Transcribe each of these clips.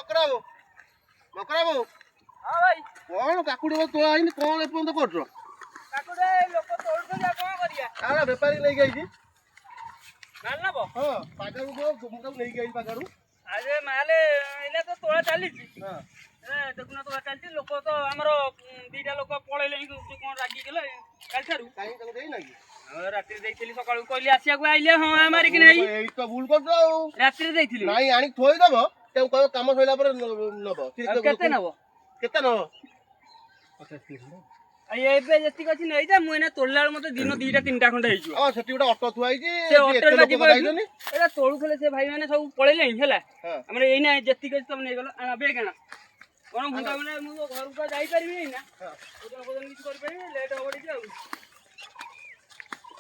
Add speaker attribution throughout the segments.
Speaker 1: ମକରାବୁ ମକରାବୁ
Speaker 2: ହଁ ଭାଇ
Speaker 1: କଣ କାକୁଡି ତୋଳା ହେଇନି କଣ ଏପର୍ଯ୍ୟନ୍ତ କରୁଛ?
Speaker 2: କାକୁଡି ଲୋକ ତୋଳୁଛନ୍ତି ଆଉ କଣ କରିବା?
Speaker 1: ଆରେ ବେପାରୀ ନେଇକି ଆଇଛି।
Speaker 2: ମାଲ ନବ?
Speaker 1: ହଁ ପାଖରୁ ମୁଁ ତାକୁ ନେଇକି ଆଇଛି ପାଖରୁ।
Speaker 2: ଆରେ ମାଲ ଏଇନା ତ ତୋଳା ଚାଲିଛି।
Speaker 1: ହଁ
Speaker 2: ଦେଖୁନ ତୋଳା ଚାଲିଛି। ଲୋକ ତ ଆମର ଦିଟା ଲୋକ ପଳେଇଲେଣି କଣ ରାଗିଗଲେ କାଲିଠାରୁ।
Speaker 1: କାହିଁକି ତାକୁ ଦେଇନା କି?
Speaker 2: ରାତିରେ ଦେଇଥିଲି ସକାଳୁ କହିଲି ଆସିବାକୁ ଆଇଲେ ହଁ ମାରିକି ନେଇ
Speaker 1: ଏଇ ତ ଭୁଲ କରୁଛ ଆଉ।
Speaker 2: ରାତିରେ ଦେଇଥିଲି
Speaker 1: ନାଇଁ ଆଣିକି ଥୋଇଦବ ତାକୁ କହିବ କାମ ସରିଲା ପରେ ନବ।
Speaker 2: କେତେ ନବ?
Speaker 1: କେତେ ନବ?
Speaker 2: ଏବେ ଯେତିକି ଅଛି ନେଇଯା। ମୁଁ ଏଇନା ତୋଳିଲା ବେଳକୁ ମତେ ଦିନ 2ଟା 3ଟା ଖଣ୍ଡେ ହେଇଯିବ।
Speaker 1: ହଁ ସେଠି ଗୋଟେ ଅଟୋ ଥୁଆ ହେଇଛି।
Speaker 2: ସେ ଅଟୋରେ ଯିବ ଏଇଟା ତୋଳୁଥିଲେ ସେ ଭାଇ ମାନେ ସବୁ ପଳେଇଲେଣି ହେଲା। ଆମର ଏଇନା ଯେତିକି ଅଛି ତମେ ନେଇଗଲ ବେଗ ଆଣ କଣ ମୁଁ ମୁଁ ଘରକୁ ତ ଯାଇପାରିବି ଏଇନା। ଓଜନ କିଛି କରିପାରିବି ଲେଟ୍ ହବ ଟିକେ ଆଉ।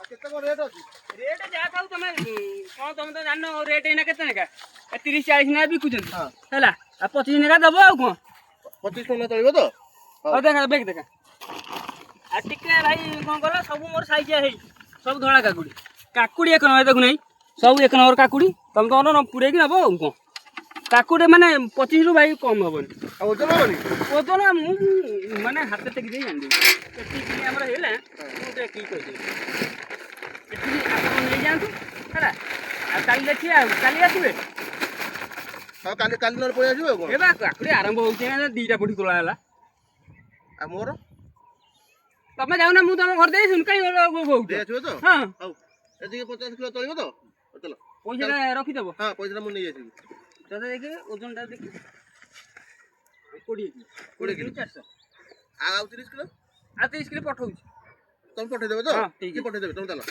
Speaker 1: କେତେ କଣ ରେଟ୍ ଅଛି?
Speaker 2: ରେଟ୍ ଯାହା ଥାଉ ତମେ କଣ ତମେ ତ ଜାଣିନ ରେଟ୍ ଏଇନା କେତେ ନେଖା 30-40 ନେଖା ବିକୁଛନ୍ତି ହେଲା। ଆଉ 25 ନେଖା ଦବ ଆଉ କଣ
Speaker 1: 25 ଟଙ୍କା ଚଳିବ ତ?
Speaker 2: ହଉ ଦେଖା ବେଗ ଦେଖା। ଆଉ ଟିକେ ଭାଇ କଣ କଲ ସବୁ ମୋର ସାଇଜିଆ ହେଇ ସବୁ ଧଳା କାକୁଡି କାକୁଡି 1 ନମ୍ବର ଦେଖୁ ନାହିଁ ସବୁ 1 ନମ୍ବର କାକୁଡି। ତମେ ତ ପୁରେଇକି ନବ ଆଉ କଣ କାକୁଡି ମାନେ 25 ରୁ ଭାଇ କମ ହବନି।
Speaker 1: ଆଉ ଓଜନ ହବନି?
Speaker 2: ଓଜନ ମୁଁ ମାନେ ହାତ ଟେକି ଦେଇ ଜାଣିଦେବି ଏତିକି ଆମର ହେଲା। ମୁଁ ଟେକିକି କହିଦେବି ଏତିକି ଆପଣ ନେଇଯାଆନ୍ତୁ ହେଲା। ଆଉ କାଲି ଦେଖିବା ଆଉ କାଲି ଆସିବେ।
Speaker 1: ହଁ କାଲି ନହେଲେ ପଳେଇ ଆସିବ ଆଉ କଣ?
Speaker 2: ଏ ବା କାକୁଡି ଆରମ୍ଭ ହଉଛି ନା 2ଟା ପଠି ତୋଳା ହେଲା।
Speaker 1: ଆଉ ମୋର
Speaker 2: ତମେ ଯାଉନା ମୁଁ ତମ ଘର ଦେଇ ଶୁଣି କାଇଁ କହୁଛ?
Speaker 1: ଆସିବ ତ?
Speaker 2: ହଁ
Speaker 1: ହଉ ଏତିକି 50 କିଲୋ ଚଳିବ ତ? ଚାଲ
Speaker 2: ପଇସାଟା ରଖିଦବ।
Speaker 1: ହଁ ପଇସାଟା ମୁଁ ନେଇ ଆସିବି।
Speaker 2: ତତେ ଦେଖି ଓଜନଟା ଦେଖି 20 କିଲୋ 400।
Speaker 1: ଆଉ 30 କିଲୋ?
Speaker 2: ଆଉ 30 କିଲୋ ପଠଉଛି।
Speaker 1: ତମେ ପଠେଇଦେବେ ତ?
Speaker 2: ହଁ ଠିକ୍
Speaker 1: କିଏ ପଠେଇଦେବେ? ତମେ ଚାଲ।